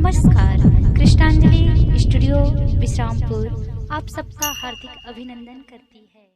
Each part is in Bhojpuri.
नमस्कार, कृष्णांजलि स्टूडियो विश्रामपुर आप सबका हार्दिक अभिनंदन करती है।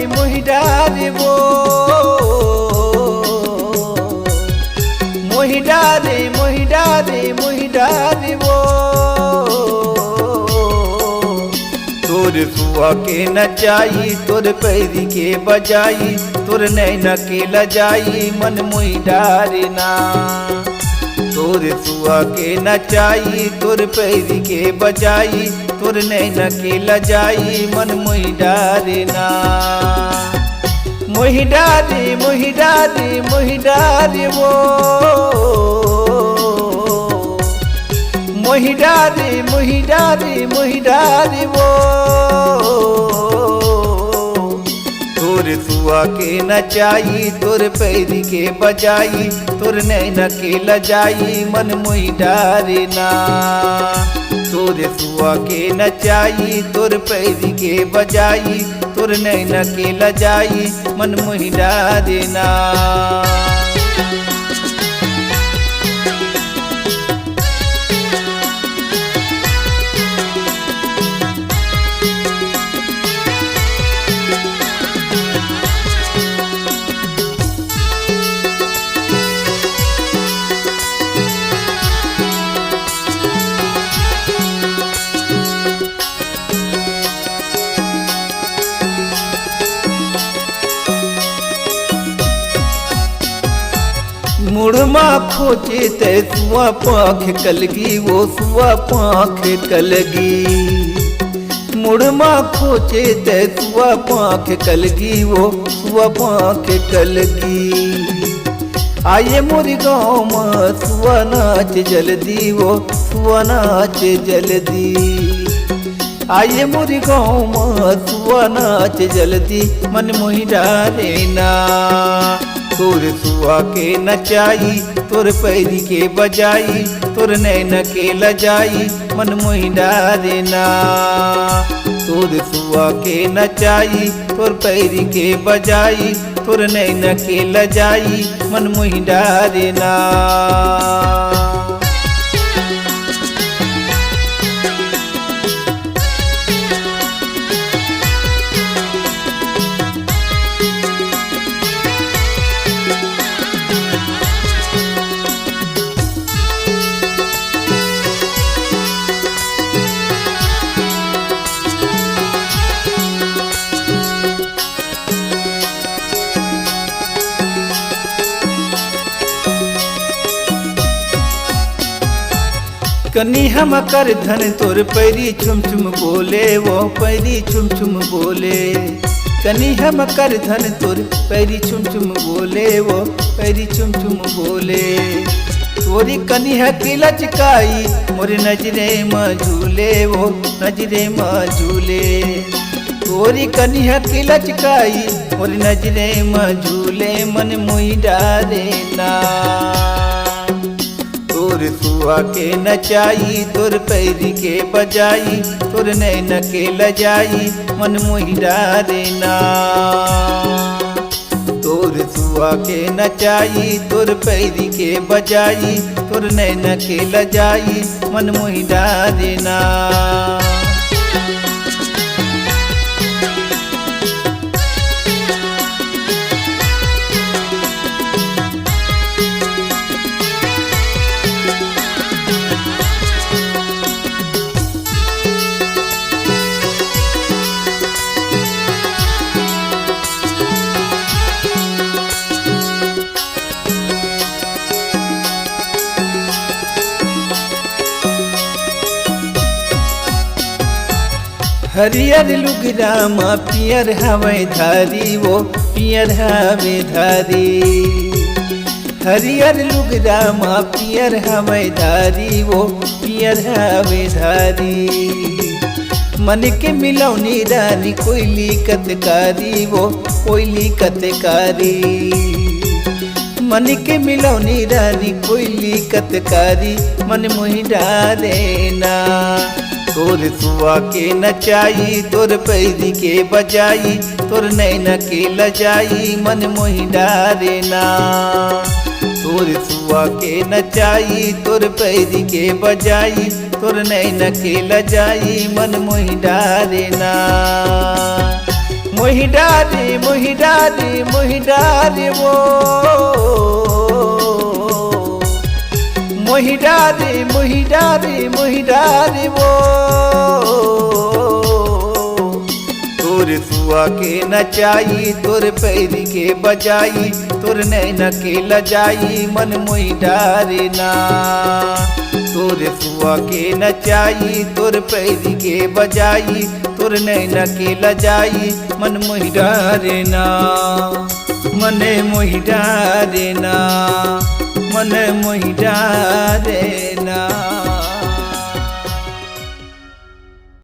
मोहिडारे वो मोहिडारे वो तोर सुआ के नचाई तोर पैरी के बजाई तोर नैना के लजाई मन मोहिडारे ना तोर सुआ के नचाई तोर पैरी के बजाई तोर नैना के लजाई मन मोहिडारे ना मोहिडारे वो मोहिडारे वो तोर सुआ के नचाई तोर पैरी के बजाई तोर नैना के लजाई मन मोहिडारे ना तोर सुआ के नचाई तोर पैरी के बजाई तोर नैना के लजाई मन मोहिडारे ना। मुड़मा खोचे ते सुआ पाख कलगी वो सुआ पाख कलगी मुड़मा खोचे ते सुआ पाख कलगी वो सुआ पाख कलगी आये मोरी गाँव में सुआ नाच जल्दी वो सुआ नाच जल्दी आये मोरी गाँव में सुआ नाच जल्दी मन मोहिडारे ना तोर सुआ के नचाई तोर पैरी के बजाई तोर नैना के लजाई मन मोहिडारे ना तोर सुआ के नचाई तोर पैरी के बजाई तोर नैना के लजाई मन मोहिडारे ना। कनी हम कर धन तोर पैरी छुम छुम बोले वो पैरी छुम छुम बोले कनी हम कर धन तोर पैरी छुम छुम बोले वो पैरी छुम छुम बोले तोरी कनी हकी लचकाई मोरे नजरे में झूले वो नजरे में झूले तोरी कनी हकी लचकाई मोरे नजरे में झूले मन मोहिडारे ना तोर सुआ के नचाई तोर पैरी के बजाई तोर नैना के लजाई मन मोहिडारे ना तोर सुआ के नचाई तोर पैरी के बजाई तोर नैना के लजाई मन मोहिडारे ना। हरियर लुगरा मा पियर हवै धारी वो पियर हवे धारी। हरियर लुगरा माँ पियर हवे धारी वो पियर हवे धारी। मन के मिलौनी रानी कोयली कतकारी वो कोयली कतकारी। मन के मिलौनी रानी कोयली कतकारी मन मोहि डारे ना। तोर सुआ के नचाई तोर पैरी के बजाई तोर नैना के लजाई मन मोहि डारे ना। तोर सुआ के नचाई तोर पैरी के बजाई तोर नैना के लजाई मन मोहि डारे ना। मोहि डारे मोहि डारे मोहि डारे वो मोहि डारे मोहि डारे मोहि डारे वो। तोर सुआ के नचाई तोर पैरी के बजाई तोर नैना के लजाई मन मोहि डारे ना। तोर सुआ के नचाई तोर पैरी के बजाई तोर नैना के लजाई मन मोहि डारे ना। मने मोहि डारे ना मन मोहि डारे ना।